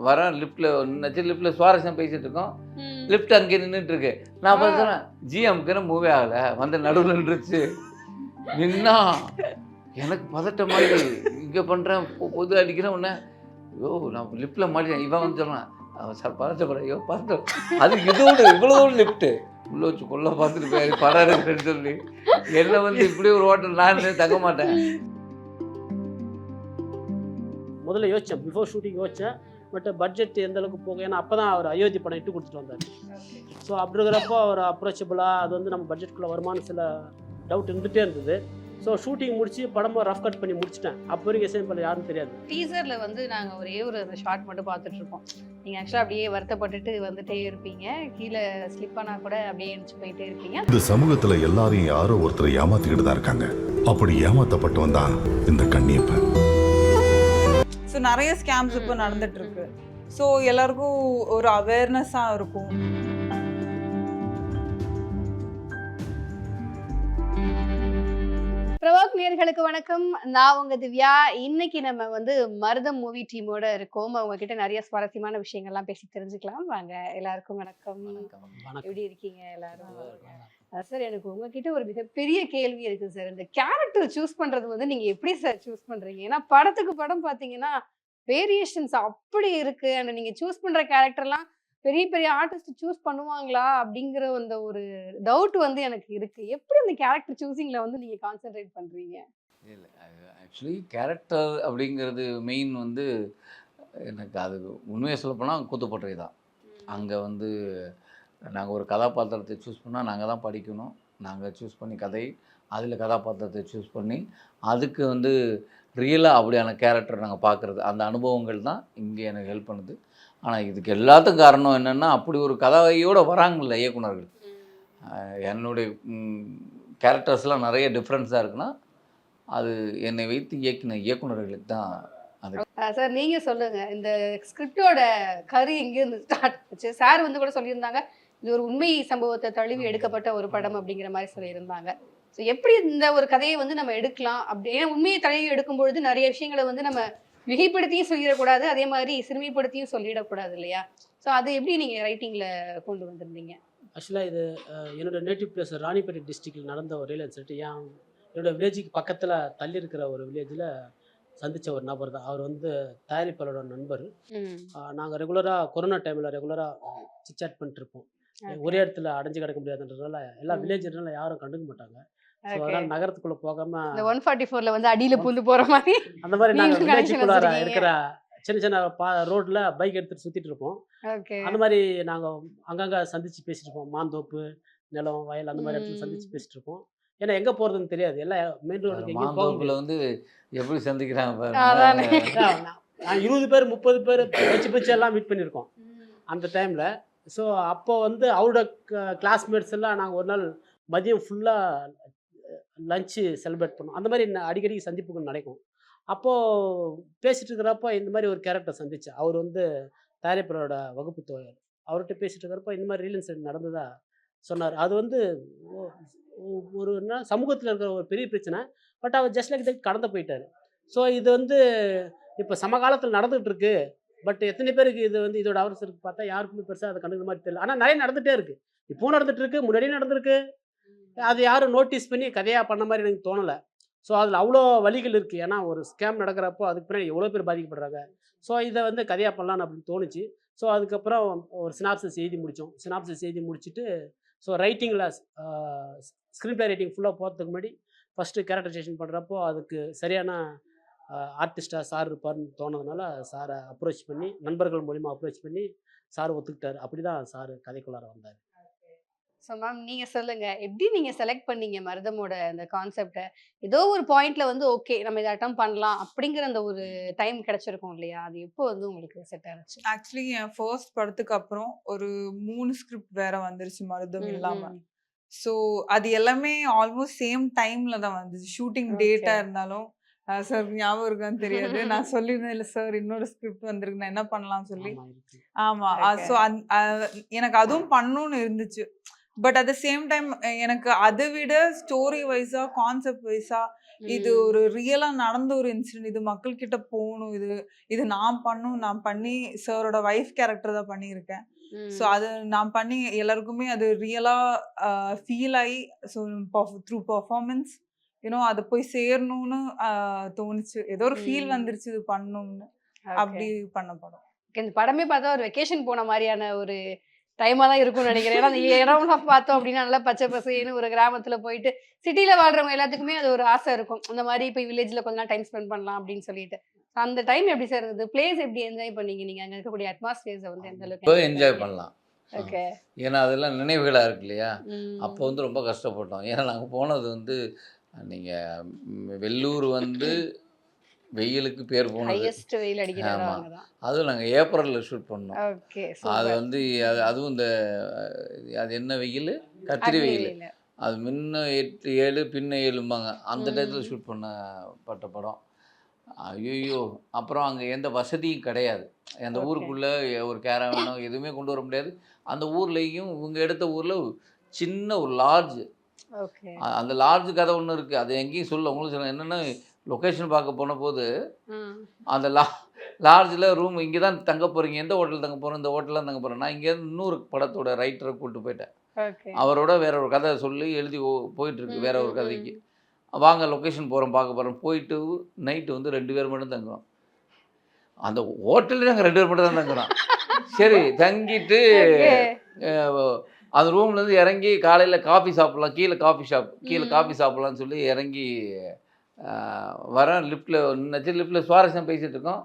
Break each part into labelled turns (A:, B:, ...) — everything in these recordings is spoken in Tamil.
A: வரேன் லிஃப்ட்டில் சுவாரஸ்யம் பேசிகிட்டு இருக்கோம். லிஃப்ட் அங்கே நின்றுட்டு இருக்கு. நான் பார்த்தேன் ஜிஎம்க்குன்னு மூவே ஆகலை, வந்து நடுவில் நின்றுச்சு. நின்னா எனக்கு பதட்டமாகி இங்கே பண்ணுறேன், பொது அடிக்கிறேன். உடனே ஐயோ நான் லிஃப்ட்டில் மாட்டேன். இவன் வந்து சொன்னான் சார் பதட்டப்படுறேன். ஐயோ பதட்டம், அதுக்கு இதோடு இவ்வளோ லிஃப்ட்டு உள்ளே வச்சு கொள்ள பார்த்துட்டு போய் படம் எடுக்கிறேன்னு சொல்லி என்னை வந்து இப்படி ஒரு ஹோட்டல் நான் தங்க மாட்டேன்.
B: முதல்ல யோசித்தேன், பிஃபோர் ஷூட்டிங் யோசித்தேன். பட் பட்ஜெட் எந்த அளவுக்கு போகும், ஏன்னா அப்போ தான் அவர் அயோத்தி படம் இட்டு கொடுத்துட்டு வந்தார். ஸோ அப்படி இருக்கிறப்போ அவர் அப்ரோச்சபிளாக அது வந்து நம்ம பட்ஜெட்டுக்குள்ளே வருமானம் சில டவுட் இருந்துகிட்டே இருந்தது. ஸோ ஷூட்டிங் முடிச்சு படமாக ரஃப் கட் பண்ணி முடிச்சிட்டேன். அப்போ வரைக்கும் எஸ்எம் பண்ண யாரும் தெரியாது.
C: டீசரில் வந்து நாங்கள் ஒரே ஒரு ஷார்ட் மட்டும் பார்த்துட்டு இருப்போம். நீங்கள் ஆக்சுவலாக அப்படியே வருத்தப்பட்டுட்டு வந்துட்டே இருப்பீங்க, கீழே ஸ்லிப் ஆனால் கூட அப்படியே எழுந்து போயிட்டே இருப்பீங்க.
D: இந்த சமூகத்தில் எல்லாரையும் யாரோ ஒருத்தர் ஏமாத்திக்கிட்டு தான் இருக்காங்க. அப்படி ஏமாத்தப்பட்டவன் தான் இந்த கண்ணியப்பன்.
E: ஸோ நிறைய ஸ்கேம்ஸ் இப்போ நடந்துட்டு இருக்கு. ஸோ எல்லாருக்கும் ஒரு அவேர்னஸாக இருக்கும்.
C: பிரவாக் நேயர்களுக்கு வணக்கம், நான் உங்க திவ்யா. இன்னைக்கு நம்ம வந்து மருதம் மூவி டீமோட இருக்கோம். அவங்க கிட்ட நிறைய சுவாரஸ்யமான விஷயங்கள்லாம் பேசி தெரிஞ்சுக்கலாம். வாங்க. எல்லாருக்கும் வணக்கம். எப்படி இருக்கீங்க எல்லாரும்? சார், எனக்கு உங்ககிட்ட ஒரு மிகப்பெரிய கேள்வி இருக்கு சார். இந்த கேரக்டர் சூஸ் பண்றது வந்து நீங்க எப்படி சார் சூஸ் பண்றீங்க? ஏன்னா படத்துக்கு படம் பாத்தீங்கன்னா வேரியேஷன்ஸ் அப்படி இருக்கு. அண்ட் நீங்க சூஸ் பண்ற கேரக்டர்லாம் பெரிய பெரிய ஆர்டிஸ்ட் சூஸ் பண்ணுவாங்களா அப்படிங்கிற அந்த ஒரு டவுட் வந்து எனக்கு இருக்கு. எப்படி அந்த கேரக்டர் சூஸிங்ல வந்து நீங்க கான்சென்ட்ரேட் பண்றீங்க?
A: இல்லை, ஆக்சுவலி கேரக்டர் அப்படிங்கிறது மெயின் வந்து எனக்கு அது உண்மையை சொல்லப்போனால் கூத்துப்பட்டறை தான். அங்கே வந்து நாங்கள் ஒரு கதாபாத்திரத்தை சூஸ் பண்ணால் நாங்கள் தான் படிக்கணும். நாங்கள் சூஸ் பண்ணி கதை, அதில் கதாபாத்திரத்தை சூஸ் பண்ணி அதுக்கு வந்து ரியலாக அப்படியான கேரக்டர் நாங்கள் பார்க்குறது, அந்த அனுபவங்கள் தான் இங்கே எனக்கு ஹெல்ப் பண்ணுது. ஆனால் இதுக்கு எல்லாத்துக்கும் காரணம் என்னென்னா, அப்படி ஒரு கதையோடு வராங்கல்ல இயக்குனர்கள். என்னுடைய கேரக்டர்ஸ்லாம் நிறைய டிஃப்ரென்ஸாக இருக்குன்னா அது என்னை வைத்து இயக்குன இயக்குனர்களுக்கு தான். அது
C: சார் நீங்கள் சொல்லுங்கள், இந்த ஸ்கிரிப்டோட கரு எங்கேருந்து ஸ்டார்ட் ஆச்சு? சார் வந்து கூட சொல்லியிருந்தாங்க இது ஒரு உண்மை சம்பவத்தை தழுவி எடுக்கப்பட்ட ஒரு படம் அப்படிங்கிற மாதிரி சொல்லியிருந்தாங்க. ஸோ எப்படி இந்த ஒரு கதையை வந்து நம்ம எடுக்கலாம் அப்படி? ஏன்னா உண்மையை தழுவி எடுக்கும்பொழுது நிறைய விஷயங்களை வந்து நம்ம மிகைப்படுத்தியும் சொல்லிடக்கூடாது, அதே மாதிரி சிறுமைப்படுத்தியும் சொல்லிடக்கூடாது இல்லையா? ஸோ அது எப்படி நீங்கள் ரைட்டிங்கில் கொண்டு வந்திருந்தீங்க?
B: ஆக்சுவலாக இது என்னோடய நேட்டிவ் பிளேஸ் ராணிப்பேட்டை டிஸ்ட்ரிக்டில் நடந்த ஒரு ரியல் இன்சிடென்ட். என்னோடய வில்லேஜுக்கு பக்கத்தில் தள்ளி இருக்கிற ஒரு வில்லேஜில் சந்தித்த ஒரு நபர் தான். அவர் வந்து தயாரிப்பாளரோட நண்பர். நாங்கள் ரெகுலராக கொரோனா டைமில் ரெகுலராக சிச்சாட் பண்ணிட்டுருப்போம். ஒரே இடத்துல அடைஞ்சு கிடக்க முடியாதுன்றதுனால எல்லா வில்லேஜ்னால யாரும் கண்டுக்க மாட்டாங்க. ஸோ அதனால் நகரத்துக்குள்ளே போகாமல்
C: 144 வந்து அடியில் பூந்து போகிற மாதிரி
B: அந்த மாதிரி நாங்கள் வில்லேஜுக்குள்ளார இருக்கிற சின்ன சின்ன ரோட்டில் பைக் எடுத்துகிட்டு சுற்றிட்டு இருப்போம். அந்த மாதிரி நாங்கள் அங்கங்கே சந்தித்து பேசிட்டு இருப்போம். மாந்தோப்பு, நிலம், வயல் அந்த மாதிரி இடத்துல சந்தித்து பேசிட்டு இருப்போம். ஏன்னா எங்கே போகிறதுன்னு தெரியாது. எல்லாம் மெயின் ரோடுக்கு எங்கேயும் போகல.
A: வந்து எப்படி சந்திக்கிறாங்க?
B: நான் 20 பேர் 30 பேர் வச்சு எல்லாம் மீட் பண்ணியிருக்கோம் அந்த டைமில். ஸோ அப்போ வந்து அவரோட கிளாஸ்மேட்ஸ் எல்லாம் நாங்கள் ஒரு நாள் மதியம் ஃபுல்லாக லஞ்சு செலிப்ரேட் பண்ணோம். அந்த மாதிரி அடிக்கடி சந்திப்புகள் நடக்கும். அப்போது பேசிகிட்டு இருக்கிறப்போ இந்த மாதிரி ஒரு கேரக்டர் சந்தித்தேன். அவர் வந்து தயாரிப்பாளரோட வகுப்பு தோழர். அவர்கிட்ட பேசிகிட்டு இருக்கிறப்போ இந்த மாதிரி ரியல் இன்சிடென்ட் நடந்ததா சொன்னார். அது வந்து ஒரு என்ன சமூகத்தில் இருக்கிற ஒரு பெரிய பிரச்சனை. பட் அவர் ஜஸ்ட் லைக் தட் கடந்து போயிட்டார். ஸோ இது வந்து இப்போ சமகாலத்தில் நடந்துகிட்டு இருக்கு. பட் எத்தனை பேருக்கு இது வந்து இதோட அவசரத்துக்கு பார்த்தா யாருக்குமே பெருசாக அதை கண்டுக்கிற மாதிரி தெரியல. ஆனால் நிறைய நடந்துகிட்டே இருக்குது. இப்போவும் நடந்துகிட்டு இருக்கு, முன்னாடியே நடந்திருக்கு. அது யாரும் நோட்டீஸ் பண்ணி கதையாக பண்ண மாதிரி எனக்கு தோணலை. ஸோ அதில் அவ்வளோ வழிகள் இருக்குது. ஏன்னா ஒரு ஸ்கேம் நடக்கிறப்போ அதுக்கு பின்னாடி எவ்வளோ பேர் பாதிக்கப்படுறாங்க. ஸோ இதை வந்து கதையாக பண்ணலான்னு அப்படின்னு தோணுச்சு. ஸோ அதுக்கப்புறம் ஒரு சினாப்சிஸ் எழுதி முடித்தோம். சினாப்சிஸ் எழுதி முடிச்சுட்டு ஸோ ரைட்டிங்கில் ஸ்க்ரீன் ப்ளே ரைட்டிங் ஃபுல்லாக போகிறதுக்கு முன்னாடி ஃபஸ்ட்டு கேரக்டரைசேஷன் பண்ணுறப்போ அதுக்கு சரியான ஆர்டிஸ்டாக சார் இருப்பார்னு தோணுறதுனால சாரை அப்ரோச் பண்ணி, நண்பர்கள் மூலிமா அப்ரோச் பண்ணி சார் ஒத்துக்கிட்டார். அப்படி தான் சார் கதைக்குள்ளார வந்தார்.
C: ஸோ மேம், நீங்கள் சொல்லுங்கள், எப்படி நீங்கள் செலக்ட் பண்ணீங்க மருதமோட அந்த கான்செப்டை? ஏதோ ஒரு பாயிண்ட்ல வந்து ஓகே நம்ம இதை அட்டம் பண்ணலாம் அப்படிங்கிற அந்த ஒரு டைம் கிடைச்சிருக்கும் இல்லையா? அது எப்போ வந்து உங்களுக்கு செட் ஆச்சு?
E: ஆக்சுவலி என் ஃபர்ஸ்ட் படத்துக்கு அப்புறம் ஒரு 3 ஸ்கிரிப்ட் வேற வந்துருச்சு மருதம் இல்லாமல். ஸோ அது எல்லாமே ஆல்மோஸ்ட் சேம் டைமில் தான் வந்துச்சு. ஷூட்டிங் டேட்டாக இருந்தாலும் சார் ஞாபகம் இருக்கான்னு தெரியாது, நான் சொல்லியிருந்தேன் இல்லை சார் இன்னொரு ஸ்கிரிப்ட் வந்திருக்கு, நான் என்ன பண்ணலாம்னு சொல்லி. ஆமாம். ஸோ எனக்கு அதுவும் பண்ணணும்னு இருந்துச்சு. But at the same time எனக்கு அதை விட ஸ்டோரி வைஸாக கான்செப்ட் வைஸாக இது ஒரு ரியலா நடந்த ஒரு இன்சிடென்ட், இது மக்கள் கிட்ட போகணும், இது நான் பண்ணி சாரோட வைஃப் கேரக்டர் தான் பண்ணியிருக்கேன். ஸோ அது நான் பண்ணி எல்லாருக்குமே அது ரியலா ஃபீல் ஆகி, ஸோ த்ரூ பர்ஃபார்மன்ஸ் அது போய் சேரணும்னு தோணுச்சு. ஏதோ ஒரு ஃபீல் வந்துருச்சு இது பண்ணணும்னு, அப்படி பண்ண படம்.
C: இந்த படமே பார்த்தா ஒரு வெக்கேஷன் போன மாதிரியான ஒரு டைமா தான் இருக்கும்னு நினைக்கிறேன். ஏன்னா அந்த இடம்லாம் பார்த்தோம் அப்படின்னா நல்லா பச்சை பசேன்னு ஒரு கிராமத்துல போயிட்டு சிட்டில வாழ்றவங்க எல்லாத்துக்குமே அது ஒரு ஆசை இருக்கும். அந்த மாதிரி இப்போ வில்லேஜ்ல கொஞ்ச நாள் டைம் ஸ்பெண்ட் பண்ணலாம் அப்படின்னு சொல்லிட்டு. அந்த டைம் எப்படி சார் இருந்தது? பிளேஸ் எப்படி என்ஜாய் பண்ணீங்க நீங்க? அங்க இருக்கக்கூடிய அட்மாஸ்பியர்ஸை வந்து எந்த
A: இப்போ
C: அளவுக்கு
A: என்ஜாய் பண்ணலாம்.
C: ஓகே.
A: ஏன்னா அதெல்லாம் நினைவுகளாக இருக்கு இல்லையா. அப்போ வந்து ரொம்ப கஷ்டப்பட்டோம். ஏன்னா நாங்கள் போனது வந்து நீங்கள் வெள்ளூர் வந்து வெயிலுக்கு பேர் போனது.
C: ஹையஸ்ட் வெயில் அடிக்கிற இடம்
A: ஆமாம்.
C: அங்கதான்.
A: அதுவும் நாங்கள் ஏப்ரலில் ஷூட் பண்ணோம்.
C: ஓகே.
A: அது வந்து அதுவும் இந்த அது என்ன வெயில், கத்திரி வெயில். அது முன்ன 8 7 பின்ன 7ம்பாங்க. அந்த டயத்தில் ஷூட் பண்ணப்பட்ட படம். ஐயோ! அப்புறம் அங்கே எந்த வசதியும் கிடையாது. அந்த ஊருக்குள்ளே ஒரு கேரவனோ எதுவுமே கொண்டு வர முடியாது. அந்த ஊர்லேயும் இவங்க எடுத்த ஊரில் சின்ன ஒரு லாட்ஜ்.
C: ஓகே.
A: அந்த லாட்ஜ் கதை ஒன்று இருக்குது. அது எங்கேயும் சொல்ல உங்களுக்கு சொல்ல என்னென்னா, லொக்கேஷன் பார்க்க போன போது அந்த லாட்ஜில் ரூம் இங்கே தான் தங்க போகிறீங்க, எந்த ஹோட்டல் தங்க போகிறோம், இந்த ஹோட்டலில் தங்க போகிறேன். நான் இங்கேருந்து இன்னொரு படத்தோட ரைட்டரை கூப்பிட்டு போயிட்டேன். அவரோட வேற ஒரு கதை சொல்லி எழுதி போயிட்டுருக்கு வேற ஒரு கதைக்கு. வாங்க லொக்கேஷன் போகிறோம், பார்க்க போகிறோம். போயிட்டு நைட்டு வந்து 2 பேர் மட்டும் தங்குறோம். அந்த ஹோட்டல்லே நாங்கள் 2 பேர் மட்டும் தான் தங்குறோம். சரி தங்கிட்டு அந்த ரூம்லேருந்து இறங்கி காலையில் காஃபி சாப்பிட்லாம், கீழே காஃபி சாப்பிட்லான்னு சொல்லி இறங்கி வரேன். லிஃப்ட்டில் நினச்சி லிஃப்ட்டில் சுவாரஸ்யம் பேசிகிட்டு இருக்கோம்.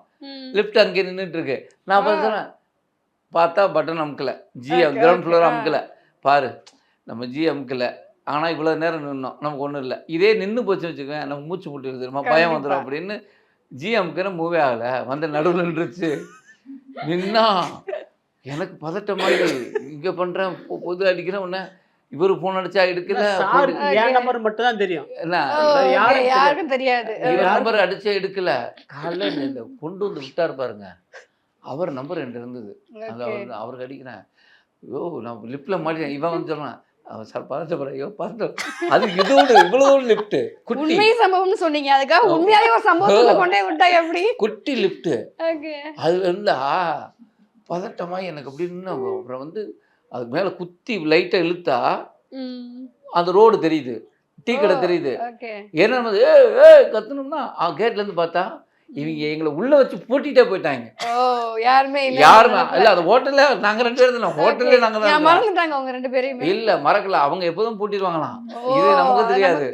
A: லிஃப்ட் அங்கே நின்றுட்டுருக்கு. நான் பார்த்தேன், பார்த்தா பட்டன் அமுக்கலை, கிரவுண்ட் ஃப்ளோர் அமுக்கலை. பாரு நம்ம அமுக்கலை, ஆனால் இவ்வளோ நேரம் நின்னோம், நமக்கு ஒன்றும் இல்லை. இதே நின்று போச்சுன்னு வச்சுக்கோங்க, நம்ம மூச்சு போட்டு நம்ம பயம் வந்துடும் அப்படின்னு அமுக்கிற மூவே ஆகலை, வந்து நடுவில் நின்றுச்சு. நின்னா எனக்கு பதட்டமாக இங்கே பண்ணுறேன், பொது அடிக்கிறேன். உடனே இவர் ஃபோன் அடிச்சா எடுக்கல,
B: நம்பர் மட்டும் தான் தெரியும்,
A: என்ன
C: யாருக்கும் தெரியாது.
A: இவர் நம்பர் அடிச்சா எடுக்கல. காலையில் கொண்டு வந்து விட்டார் பாருங்க, அவர் நம்பர் என்கிட்ட இருந்தது. அந்த அவருக்கு அடிக்கிறேன். ஐயோ நான் லிஃப்ட்டில் மாட்டேன். இவன் வந்து சொல்கிறான், சார் பதட்டப்படுறேன். ஐயோ பதட்டம், அது இதோடு இவ்வளோ லிஃப்ட்டு குட்டி.
C: உண்மை சம்பவம்னு சொன்னீங்க, அதுக்காக உண்மையாவே ஒரு சம்பவத்துல கொண்டே விட்டா எப்படி?
A: குட்டி லிஃப்ட்டு. அது இருந்தா பதட்டமாக எனக்கு அப்படின்னு. அப்புறம் வந்து அதுக்கு மேலே குத்தி லைட்டாக இழுத்தா அந்த ரோடு தெரியுது, டீ கடை தெரியுது. ஏன்னா நம்ம கத்தணும்னா கேட்லேருந்து பார்த்தா இவங்க எங்களை உள்ள வச்சு பூட்டிட்டே போயிட்டாங்க.
C: யாருமே
A: இல்ல அந்த ஹோட்டல்ல நாங்க 2 பேர் தான், ஹோட்டல்ல நாங்க தான்
C: மறந்துட்டாங்க அவங்க 2 பேரும்.
A: இல்ல மறக்கல, அவங்க எப்போதும் பூட்டிடுவாங்களாம், இது நமக்கு தெரியாது.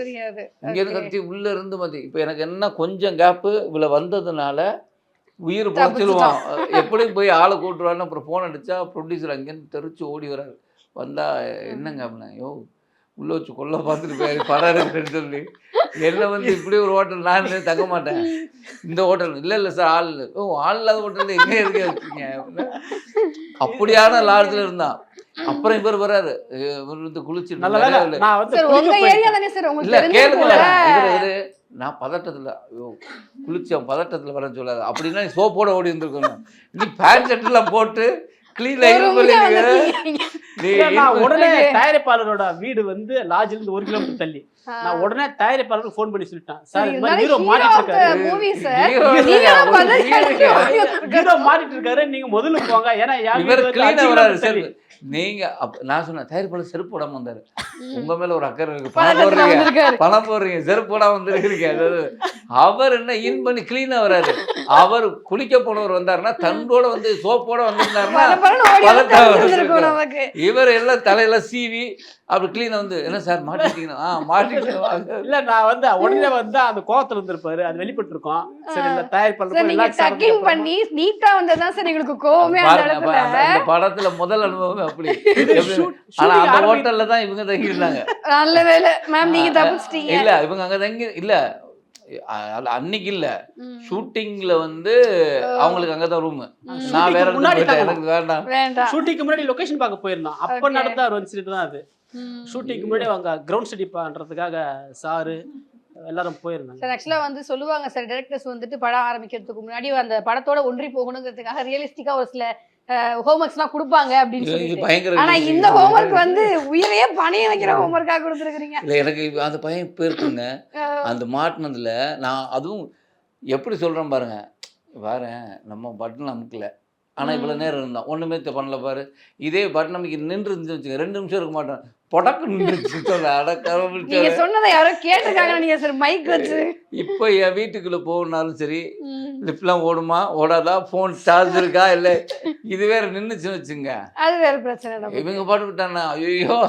A: இங்க இருந்து கத்தி உள்ள இருந்து மதி. இப்ப எனக்கு என்ன கொஞ்சம் கேப்பு இவ்வளவு வந்ததுனால உயிர் பொழைச்சிருவான், எப்படியும் போய் ஆளை கூட்டுருவான்னு. அப்புறம் ஃபோன் அடிச்சா ப்ரொடியூசர் அங்கேருந்து தெரிச்சு ஓடி வராரு. வந்தா என்னங்க அப்படின்னா, யோ உள்ள வச்சு கொல்ல பார்த்துட்டு போய் படம் இருக்குன்னு சொல்லி என்ன வந்து இப்படி ஒரு ஹோட்டல் நான் தங்க மாட்டேன், இந்த ஹோட்டல் இல்லை சார் ஆள் இல்லை. ஆள் இல்லாத ஹோட்டலில் எங்கே இருக்க வச்சுங்க அப்படியான லாட்ஜில் இருந்தான். அப்புறம் இவர் வர்றாரு, இவர் வந்து குளிச்சுட்டு இல்லை கேளுங்க, நான் பதட்டத்தில் ஐயோ குளிச்சேன், பதட்டத்தில் வரேன்னு சொல்லாது அப்படின்னா நீ சோப்போட ஓடி இருந்திருக்கணும். நீ பேண்ட் ஷர்ட்லாம் போட்டு
B: உடனே தயாரிப்பாளரோட வீடு வந்து லாட்ஜ்ல இருந்து 1 கிலோமீட்டர் தள்ளி. நான் உடனே தயாரிப்பாளருக்கு ஃபோன் பண்ணி சொல்லிட்டேன், சார் இந்த மாதிரி ஹீரோ மாட்டிட்டு இருக்காரு, நீங்க முதல்ல போங்க. ஏன்னா
A: நீங்க நான் சொன்னேன் தயாரிப்பாளர் செருப்பு போடாம வந்தாரு. உங்க மேல ஒரு அக்கறை இருக்கு, பணம் போடுறீங்க, செருப்பு போடாம வந்துருக்கீங்க. அதாவது அவர் என்ன இன் பண்ணி கிளீனா வராரு. அவர் குளிக்க போனவர் வந்தாருன்னா தண்டோட வந்து சோப்போட வந்திருந்தாருன்னா இவர் எல்லாம் தலையெல்லாம் சீவி அப்படி கிளீனா வந்து என்ன சார் மாட்டிட்டீங்கன்னா மாட்டிட்டு
B: இல்ல நான் வந்து உடனே வந்து அந்த கோவத்துல இருந்திருப்பாரு, அது வெளிப்பட்டு இருக்கோம். சரி இல்ல தயாரிப்பாளர்
C: பண்ணி நீட்டா வந்ததான் சார் எங்களுக்கு கோவமே.
A: அந்த படத்துல முதல் அனுபவம் அப்படி. ஆனா அந்த ஹோட்டல்ல தான் இவங்க தங்கி இருந்தாங்க.
C: நல்ல வேளை மேம் நீங்க தப்பிச்சிட்டீங்க.
A: இல்ல இவங்க அங்க தங்கி இல்ல அன்னைக்கு இல்ல ஷூட்டிங்ல வந்து அவங்களுக்கு அங்கதான் ரூம். நான் வேற எனக்கு
B: வேண்டாம். ஷூட்டிங்க்கு முன்னாடி லொகேஷன் பார்க்க போயிருந்தோம். அப்ப நடந்த ஒரு இன்சிடென்ட் தான் அது. ஷூட்டிங்க்கு முன்னாடி அவங்க கிரவுண்ட் ஸ்டடி பண்றதுக்காக சாரு எல்லாரும் போயிருந்தாங்க.
C: சார் ஆக்சுவலா வந்து சொல்லுவாங்க சார், டைரக்டர்ஸ் வந்துட்டு படம் ஆரம்பிக்கிறதுக்கு முன்னாடி அந்த படத்தோட ஒன்றி போகணுங்கிறதுக்காக ரியலிஸ்டிக்கா ஒரு சில ஹோம்ஒர்க்ஸ்லாம் கொடுப்பாங்க அப்படின்னு
A: இது
C: சொல்லிட்டு
A: பயங்கர
C: ஆனா
A: விஷயம்.
C: இந்த ஹோம்ஒர்க் வந்து உயிரையே பணிய வைக்கிற ஹோம்ஒர்க்கா கொடுத்துருக்கீங்க.
A: இல்லை எனக்கு அந்த பையன் இப்போ இருக்குங்க அந்த மாட்டினதில் நான் அதுவும் எப்படி சொல்கிறேன் பாருங்க பாரேன் நம்ம பட்டன் அமுக்கல ஆனால் இவ்வளோ நேரம் இருந்தான் ஒன்றுமே பண்ணல பாரு. இதே பட்டன் அமைக்க நின்று இருந்துச்சு வச்சுங்க 2 நிமிஷம் இருக்க மாட்டேன் பொடக்கு நின்றுச்சு சொல்ல
C: நீங்க சொன்னதை யாரோ கேட்டிருக்காங்க நீங்க சார் மைக் வச்சு.
A: இப்போ என் வீட்டுக்குள்ளே போகணுன்னாலும் சரி லிஃப்ட்லாம் ஓடுமா ஓடாதா ஃபோன் சார்ஜ் இருக்கா இல்லை இது வேற நின்றுச்சுன்னு வச்சுங்க
C: அது வேற பிரச்சனை நமக்கு.
A: இவங்க பாட்டுக்கிட்டானா ஐயோ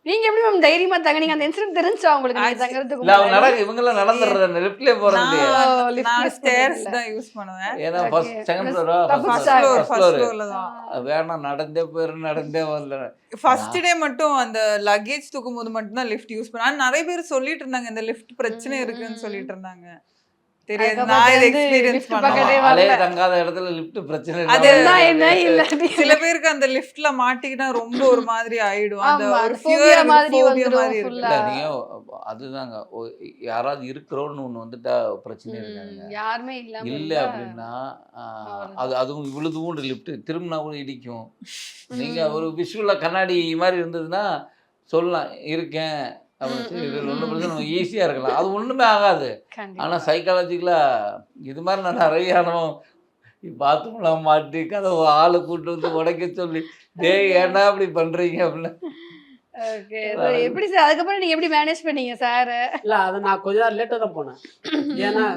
C: நீங்க எப்படி மேம் தைரியமா தங்குனீங்க? அந்த இன்சிடென்ட் தெரிஞ்சா உங்களுக்கு நீங்க தங்கறதுக்கு
A: இல்லை அவங்க இவங்கெல்லாம் நடந்துடுறாங்க லிஃப்ட்லேயே போகிறது
E: நான் ஸ்டேர்ஸ் தான் யூஸ் பண்ணுவேன்.
A: ஏன்னா ஃபர்ஸ்ட் செகண்ட் ஃப்ளோரா
E: ஃபர்ஸ்ட் ஃப்ளோர்ல தான்.
A: வேணாம் நடந்தே போயிடும் நடந்தே வரல.
E: ஃபர்ஸ்ட் டே மட்டும் அந்த லக்கேஜ் தூக்கும்போது மட்டும் தான் லிஃப்ட் யூஸ் பண்ணேன். நிறைய பேர் சொல்லிட்டு இருந்தாங்க இந்த லிஃப்ட் பிரச்சனை இருக்குன்னு சொல்லிட்டு இருந்தாங்க. தெரியாது நான் இதை எக்ஸ்பீரியன்ஸ் பண்ணேன்.
A: அலைய தங்காத இடத்துல லிஃப்ட் பிரச்சனை
E: அது
C: என்ன இல்ல
E: சில பேருக்கு அந்த லிஃப்ட்ல மாட்டிக்கிட்டா ரொம்ப ஒரு மாதிரி ஆயிடும். அந்த
C: ஆமா,
E: ஒரு
C: phobia
E: ஃபியர்
C: மாதிரி
E: மாதிரி
C: வந்துடும்
E: மாதிரி
C: full
E: இருக்கு.
C: ஆ.
A: நீங்க அதுதாங்க யாராவது இருக்கிறோன்னு ஒன்று வந்துட்டா பிரச்சனை இருக்காங்க.
C: யாருமே இல்லாம
A: இல்லை
C: இருந்தா
A: அப்படின்னா அதுவும் இவ்வளவுண்டு லிஃப்ட் திரும்பினா கூட இடிக்கும். நீங்க ஒரு விஷுவலாக கண்ணாடி மாதிரி இருந்ததுன்னா சொல்லலாம் இருக்கேன் அப்படின்னு இதில் ஒன்றும் பிரச்சனை ஈஸியாக இருக்கலாம். அது ஒன்றுமே ஆகாது.
C: கண்டிப்பா.
A: ஆனால் சைக்காலஜிக்கலாக இது மாதிரி நான் நிறைய பாத்ரூம்லாம் மாட்டி கதவு ஆளை கூட்டு வந்து உடைக்க சொல்லி டேய் ஏன்டா அப்படி பண்ணுறீங்க அப்படின்னு.
C: ஓகே. எப்படி சார் அதுக்கப்புறம் நீங்க எப்படி மேனேஜ் பண்ணீங்க சார்?
B: இல்ல அது நான் கொஞ்ச நேரம் லேட்டாக தான் போனேன். ஏன்னா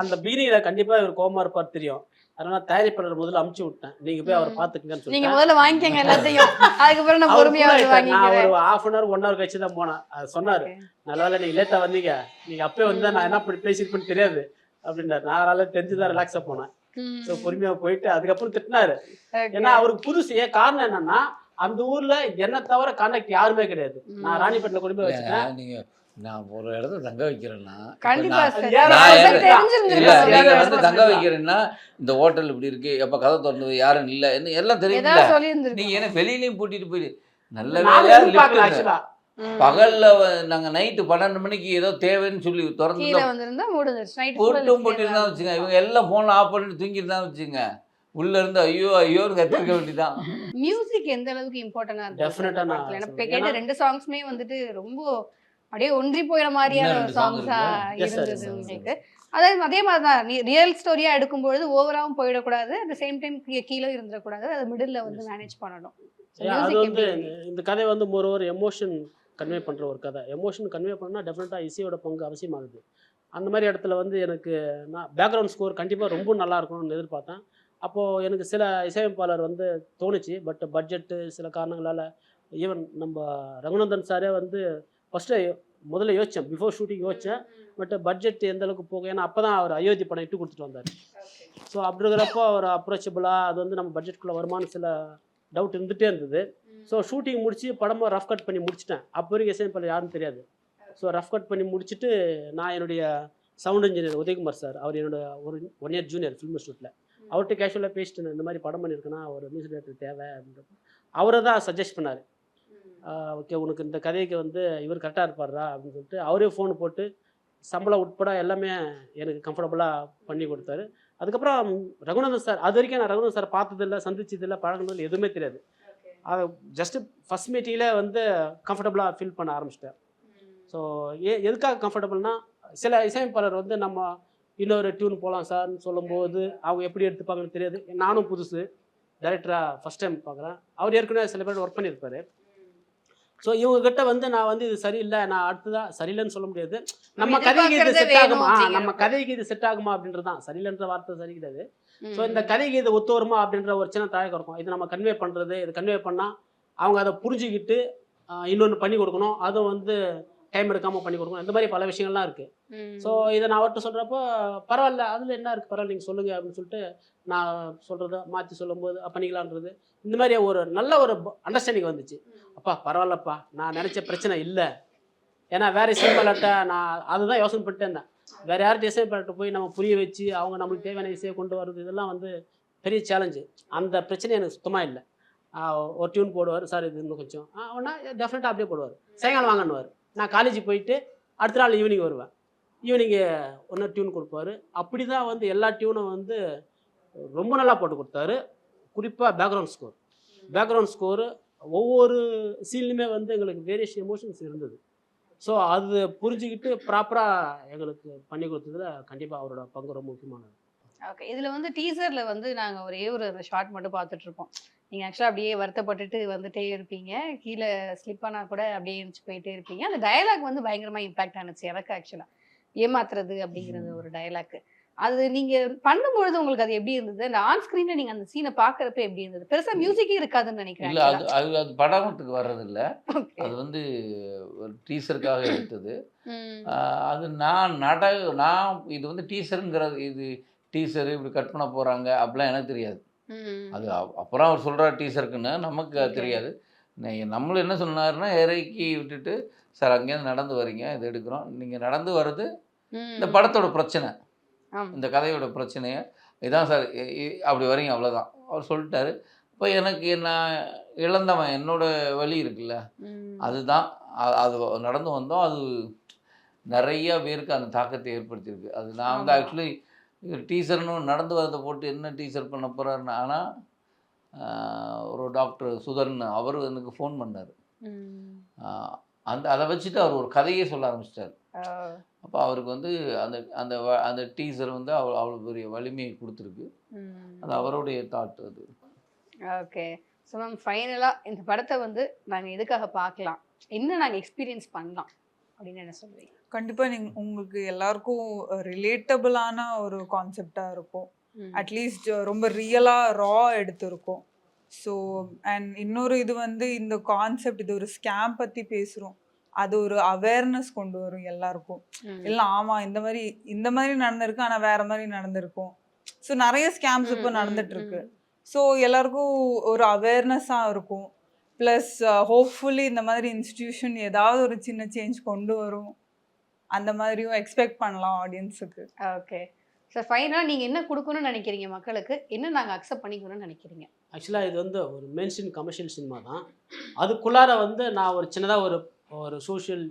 B: அந்த பீனியில கண்டிப்பா இவர் கோமா இருப்பார் தெரியும். அதனால தயாரிப்பாளர் முதல்ல அமுச்சு விட்டேன், நீங்க போய் அவரை பாத்துக்கங்கன்னு
C: நீங்க
B: சொல்லிட்டேன்.
C: முதல்ல வாங்கிக்கங்க எல்லாத்தையும், அதுக்கப்புறம் நான்
B: அவர்
C: பொறுமையா
B: full
C: வந்து
B: ஆயிட்டார். நான்
C: வாங்கிக்கிறேன்.
B: ஒரு 1/2 hour 1 hour கழிச்சு தான் போனேன். அது சொன்னாரு, நல்ல வேளை நீங்க லேட்டா வந்தீங்க, நீங்க அப்பயே வந்தா நான் என்ன பண்ணி பேசிருப்பேன்னு தெரியாது அப்படின்னாரு. நான் அதனால தெரிஞ்சுதான் ரிலாக்ஸா போனேன். ஸோ பொறுமையா போயிட்டு அதுக்கப்புறம் திட்டினாரு. ஏன்னா அவருக்கு புதுசு. ஏன் காரணம் என்னன்னா அந்த ஊர்ல என்ன தவிர கான்டாக்ட் யாருமே கிடையாது. நான் ராணிப்பேட்டில் கொண்டு போய் வச்சுட்டேன்.
A: நீங்க நான் ஒரு இடத்துல தங்க வைக்கிறேன்னா
C: கண்டிப்பா
A: நான்
C: சார்.
B: யாரா-
A: நான்
B: யாரா-
C: தெரிஞ்சிருந்திருக்கும்.
A: இல்ல
B: யாரா-
A: நீங்க
B: யாரா-
A: வந்து தங்க வைக்கிறேன்னா இந்த ஹோட்டல் இப்படி இருக்கு எப்ப கதை திறந்தது யாரும் இல்ல எல்லாம் தெரியும்ல.
C: ஏதாவது சொல்லியிருந்திருக்கும்.
A: நீங்க என்ன வெளியிலயும் பூட்டிட்டு போயிடு நல்ல
B: நானும்
A: வேலையா
B: எதிர்பார்க்கல
A: lift
B: actually.
A: பகல்ல நாங்க நைட்டு 12 மணிக்கு ஏதோ தேவைன்னு சொல்லி திறந்து
C: கீழே வந்திருந்தா முடிஞ்சிருச்சு. நைட்
A: போட்டும் போட்டிருந்தா வச்சுங்க இவங்க எல்லாம் போன் ஆஃப் பண்ணிட்டு தூங்கிட்டு தான் வச்சுங்க உள்ள இருந்து ஐயோ ஐயோன்னு கத்திருக்க வேண்டியதான்.
C: மியூசிக் எந்த அளவுக்கு இம்பார்ட்டன்டா இருக்கு?
B: Definite-ஆ நான்
C: எனக்கு
B: சொல்றேன்.
C: கேட்ட 2 சாங்ஸ்மே வந்துட்டு ரொம்ப அப்படியே ஒன்றி போயிற மாதிரியான
A: இன்னும் 2 song
C: சாங்ஸா
A: இருக்குல்ல?
B: Yes, sir,
C: இருந்தது
B: yes, sir,
C: உங்களுக்கு. அதே மாதிரி தான் ரியல் ஸ்டோரியா எடுக்கும்பொழுது ஓவராவும் போயிடக்கூடாது, அட் த சேம் டைம் கீழே இருந்துடக்கூடாது, அது மிடில் வந்து மேனேஜ் பண்ணணும். So,
B: அது
C: music
B: வந்து
C: எப்படி?
B: இந்த கதை வந்து மோரோவர் எமோஷன் கன்வே பண்ற ஒரு கதை. எமோஷன் கன்வே பண்ணா டெஃபினட்டா இசையோட பங்கு அவசியமாகுது. அந்த மாதிரி இடத்துல வந்து எனக்கு நான் பேக்ரவுண்ட் ஸ்கோர் கண்டிப்பாக ரொம்ப நல்லா இருக்கணும்னு எதிர்பார்த்தேன். அப்போது எனக்கு சில இசையமைப்பாளர் வந்து தோணுச்சு. பட் பட்ஜெட்டு சில காரணங்களால் ஈவன் நம்ம ரகுநந்தன் சாரே வந்து ஃபஸ்ட்டு முதல்ல யோசித்தேன், பிஃபோர் ஷூட்டிங் யோசித்தேன். பட் பட்ஜெட் எந்த அளவுக்கு போகும், ஏன்னா அப்போ தான் அவர் அயோத்தி படம் இட்டு கொடுத்துட்டு வந்தார். ஸோ அப்படி இருக்கிறப்போ அவர் அப்ரோச்சபிளாக அது வந்து நம்ம பட்ஜெட்டுக்குள்ளே வருமானு சில டவுட் இருந்துகிட்டே இருந்தது. ஸோ ஷூட்டிங் முடிச்சு படமாக ரஃப் கட் பண்ணி முடிச்சிட்டேன். அப்போ வரைக்கும் இசையமைப்பாளர் யாரும் தெரியாது. ஸோ ரஃப் கட் பண்ணி முடிச்சுட்டு நான் என்னுடைய சவுண்ட் இன்ஜினியர் உதயகுமார் சார், அவர் என்னோட ஒரு 1 year ஜூனியர் ஃபில்ம் இன்ஸ்டியூட்டில், அவர்கிட்ட கேஷுவலாக பேசிட்டு இந்த மாதிரி படம் பண்ணியிருக்கேன்னா ஒரு மியூசிக் டைரக்டர் தேவை அப்படின்றது அவரை தான் சஜஸ்ட் பண்ணார். ஓகே உனக்கு இந்த கதைக்கு வந்து இவர் கரெக்டாக இருப்பார்ரா அப்படின்னு சொல்லிட்டு அவரே ஃபோன் போட்டு சம்பளம் உட்பட எல்லாமே எனக்கு கம்ஃபர்டபுளாக பண்ணி கொடுத்தாரு. அதுக்கப்புறம் ரகுநந்தன் சார், அது வரைக்கும் நான் ரகுநந்தன் சார் பார்த்ததில்லை, சந்திச்சதில்லை, பழகினதில்லை, எதுவுமே தெரியாது. அது ஜஸ்ட்டு ஃபஸ்ட் மீட்டிங்கில் வந்து கம்ஃபர்டபுளாக ஃபீல் பண்ண ஆரம்பிச்சிட்டேன். ஸோ எதுக்காக கம்ஃபர்டபுள்னா சில இசையமைப்பாளர் வந்து நம்ம இன்னொரு டியூன் போகலாம் சார்னு சொல்லும்போது அவங்க எப்படி எடுத்துப்பாங்கன்னு தெரியாது. நானும் புதுசு டைரக்டராக ஃபஸ்ட் டைம் பார்க்குறேன். அவர் ஏற்கனவே சில பேர் ஒர்க் பண்ணியிருப்பார். ஸோ இவங்ககிட்ட வந்து நான் வந்து இது சரியில்லை, நான் அடுத்ததாக சரியில்லைன்னு சொல்ல முடியாது. நம்ம கதைக்கு இது செட் ஆகுமா, நம்ம கதைக்கு இது செட் ஆகுமா அப்படின்றது தான். சரியில்லைன்ற வார்த்தை சரி கிடையாது. ஸோ இந்த கதைக்கு இது ஒத்து வருமா அப்படின்ற ஒரு சின்ன தயக்கம் இருக்கும். இது நம்ம கன்வே பண்ணுறது, இது கன்வே பண்ணால் அவங்க அதை புரிஞ்சுக்கிட்டு இன்னொன்று பண்ணி கொடுக்கணும், அதுவும் வந்து டைம் எடுக்காமல் பண்ணி கொடுக்கணும். இந்த மாதிரி பல விஷயங்கள்லாம் இருக்குது. ஸோ இதை நான் அவர்கிட்ட சொல்கிறப்போ பரவாயில்ல அதில் என்ன இருக்குது, பரவாயில்ல நீங்கள் சொல்லுங்கள் அப்படின்னு சொல்லிட்டு நான் சொல்கிறத மாற்றி சொல்லும்போது பண்ணிக்கலான்றது இந்த மாதிரி ஒரு நல்ல ஒரு அண்டர்ஸ்டாண்டிங் வந்துச்சு. அப்பா பரவாயில்லப்பா, நான் நினச்ச பிரச்சனை இல்லை. ஏன்னா வேறு இசையமைப்பாளர்கிட்ட நான் அதுதான் யோசனை பண்ணிட்டே இருந்தேன். வேறு யார்கிட்ட இசையமைப்பாளர்கிட்ட போய் நம்ம புரிய வச்சு அவங்க நம்மளுக்கு தேவையான இசையை கொண்டு வர்றது இதெல்லாம் வந்து பெரிய சேலஞ்சு. அந்த பிரச்சனை எனக்கு சுத்தமாக இல்லை. ஒரு டியூன் போடுவார், சார் இது இன்னும் கொஞ்சம் ஒன்றா டெஃபினட்டாக அப்படியே போடுவார். சாயங்காலம் வாங்கன்னுவார். நான் காலேஜ் போயிட்டு அடுத்த நாள் ஈவினிங் வருவேன். ஈவினிங்கு ஒன்று டியூன் கொடுப்பாரு. அப்படி தான் வந்து எல்லா டியூனும் வந்து ரொம்ப நல்லா போட்டு கொடுத்தாரு. குறிப்பாக பேக்ரவுண்ட் ஸ்கோரு ஒவ்வொரு சீன்லையுமே வந்து எங்களுக்கு வேரியேஷன் எமோஷன்ஸ் இருந்தது. ஸோ அது புரிஞ்சுக்கிட்டு ப்ராப்பராக எங்களுக்கு பண்ணி கொடுத்ததுல கண்டிப்பாக அவரோட பங்கு ரொம்ப முக்கியமானது.
C: ஓகே. இதுல வந்து டீசர்ல வந்து நாங்க ஒரே ஒரு ஷார்ட் மட்டும் பார்த்துட்டு இருப்போம். நீங்க ஆக்சுவலா அப்படியே வருத்தப்பட்டுட்டு வந்துட்டே இருப்பீங்க. கீழே ஸ்லிப் ஆனா கூட அப்படியே எந்திரிச்சு போயிட்டே இருப்பீங்க. அந்த டயலாக் வந்து பயங்கரமா இம்பாக்ட் ஆனுச்சு எனக்கு ஆக்சுவலா. ஏமாத்துறது அப்படிங்கிறது ஒரு டயலாக். அது நீங்க பண்ணும்பொழுது உங்களுக்கு அது எப்படி இருந்தது? அந்த ஆன் ஸ்கிரீன்ல நீங்க அந்த சீனை பார்க்கறப்ப எப்படி இருந்தது? பெருசா மியூசிக்கே இருக்காதுன்னு நினைக்கிறேன்
A: இல்ல அது
C: ஆக்சுவலா.
A: அது அது படத்துக்கு வர்றதில்ல.
C: ஓகே.
A: அது வந்து ஒரு டீசருக்காக எடுத்தது.
C: ம்.
A: அது நான் இது வந்து டீசருங்கிறது இது டீசரு இப்படி கட் பண்ண போகிறாங்க அப்படிலாம் எனக்கு தெரியாது.
C: ம்.
A: அது அப்புறம் அவர் சொல்கிறார் டீசருக்குன்னு நமக்கு அது
C: ஓகே.
A: தெரியாது. நம்மளும் என்ன சொன்னாருன்னா இறக்கி விட்டுட்டு சார் அங்கேருந்து நடந்து வரீங்க இது எடுக்கிறோம் நீங்கள் நடந்து வர்றது இந்த
C: ம்.
A: படத்தோட பிரச்சனை
C: ஆம்.
A: இந்த கதையோட பிரச்சனையை இதான் சார் அப்படி வரீங்க அவ்வளோதான் அவர் சொல்லிட்டாரு. இப்போ எனக்கு நான் இழந்தவன் என்னோட வழி இருக்குல்ல
C: ம்.
A: அதுதான் அது நடந்து வந்தோம். அது நிறைய பேருக்கு அந்த தாக்கத்தை ஏற்படுத்தியிருக்கு. அது நான் வந்து
C: ஆமா.
A: ஆக்சுவலி டீசர்னு நடந்து வரதை போட்டு என்ன டீசர் பண்ண போகிறாருன்னு ஆனால் ஒரு டாக்டர் சுதர்ன்னு அவர் எனக்கு ஃபோன் பண்ணார்.
C: ம்.
A: அதை வச்சுட்டு அவர் ஒரு கதையே சொல்ல ஆரம்பிச்சிட்டார்.
C: ஓ.
A: அப்போ அவருக்கு வந்து அந்த அந்த அந்த டீசர் வந்து அவ்வளோ பெரிய வலிமையை கொடுத்துருக்கு.
C: ம்.
A: அது அவருடைய தாட் அது.
C: ஓகே. ஸோ மேம் ஃபைனலாக இந்த படத்தை வந்து நாங்கள் எதுக்காக பார்க்கலாம், என்ன நாங்கள் எக்ஸ்பீரியன்ஸ் பண்ணலாம் அப்படின்னு என்ன சொல்லுவீங்க?
E: கண்டிப்பா உங்களுக்கு எல்லாருக்கும் ரிலேட்டபிளான ஒரு கான்செப்டா இருக்கும்.
C: ம்.
E: அட்லீஸ்ட் ரொம்ப ரியலா எடுத்திருக்கும். ஸோ அண்ட் இன்னொரு இது வந்து இந்த கான்செப்ட் இது ஒரு ஸ்கேம் பத்தி பேசுறோம். அது ஒரு அவேர்னஸ் கொண்டு வரும் எல்லாருக்கும்.
C: ம்.
E: எல்லாம் ஆமா இந்த மாதிரி நடந்திருக்கு ஆனா வேற மாதிரி நடந்திருக்கும். ஸோ நிறைய ஸ்கேம்ஸ் இப்போ நடந்துட்டு இருக்கு. ஸோ எல்லாருக்கும் ஒரு அவேர்னஸாக இருக்கும். ப்ளஸ் ஹோப்ஃபுல்லி இந்த மாதிரி இன்ஸ்டிடியூஷன் ஏதாவது ஒரு சின்ன சேஞ்ச் கொண்டு வரும். அந்த மாதிரியும் எக்ஸ்பெக்ட் பண்ணலாம் ஆடியன்ஸுக்கு.
C: ஓகே. ஸோ ஃபைனலாக நீங்கள் என்ன கொடுக்கணும்னு நினைக்கிறீங்க மக்களுக்கு, என்ன நாங்கள் அக்செப்ட் பண்ணிக்கணும்னு நினைக்கிறீங்க?
B: ஆக்சுவலாக இது வந்து ஒரு மெயின்ஸ்ட்ரீம் கமர்ஷியல் சினிமா தான். அதுக்குள்ளார வந்து நான் ஒரு சின்னதாக ஒரு சோஷியல்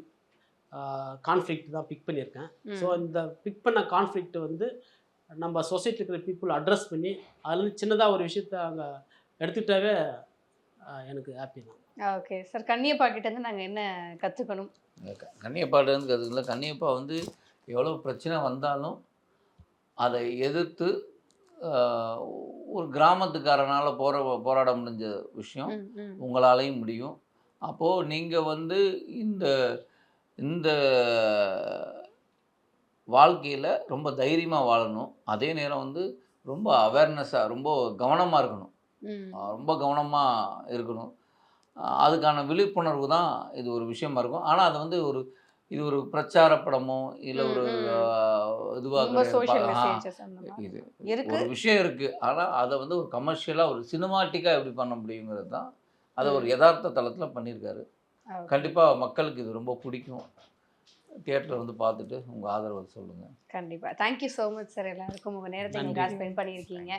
B: கான்ஃப்ளிக்ட் தான் பிக் பண்ணியிருக்கேன். ஸோ இந்த பிக் பண்ண கான்ஃப்ளிக்ட் வந்து நம்ம சொசைட்டியில் இருக்கிற பீப்புள் அட்ரஸ் பண்ணி அதில் சின்னதாக ஒரு விஷயத்த அங்கே எடுத்துக்கிட்டாவே எனக்கு ஹாப்பி தான்.
C: Okay sir. கண்ணியப்பா கிட்டேருந்து நாங்கள் என்ன கற்றுக்கணும்?
A: கண்ணியப்பாடுன்னு கற்றுக்கல. கண்ணியப்பா வந்து எவ்வளோ பிரச்சனை வந்தாலும் அதை எதிர்த்து ஒரு கிராமத்துக்காரனால் போராட முடிஞ்ச விஷயம் உங்களாலையும் முடியும். அப்போது நீங்கள் வந்து இந்த இந்த வாழ்க்கையில் ரொம்ப தைரியமாக வாழணும். அதே நேரம் வந்து ரொம்ப அவேர்னஸாக ரொம்ப கவனமாக இருக்கணும். ரொம்ப கவனமாக இருக்கணும். அதுக்கான விழிப்புணர்வு தான் இது ஒரு விஷயமா இருக்கும். ஆனால் அது வந்து இது ஒரு பிரச்சார படமோ இல்லை ஒரு இதுவாக இது ஒரு விஷயம் இருக்குது. ஆனால் அதை வந்து ஒரு கமர்ஷியலாக ஒரு சினிமாட்டிக்காக எப்படி பண்ண முடியுங்கிறது தான் அதை ஒரு யதார்த்த தளத்தில் பண்ணியிருக்காரு. கண்டிப்பாக மக்களுக்கு இது ரொம்ப பிடிக்கும். தியேட்டரை வந்து பார்த்துட்டு உங்கள் ஆதரவு சொல்லுங்கள்.
C: கண்டிப்பாக. Thank you so much sir. எல்லாருக்கும் உங்கள் நேரத்தை எங்களுக்காக ஸ்பெண்ட் பண்ணியிருக்கீங்க.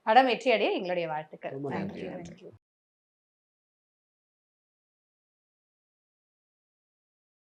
C: படம் வெற்றி அடைய எங்களுடைய வாழ்த்துக்கள்.
B: ரொம்ப நன்றி.
C: தேங்க்யூ.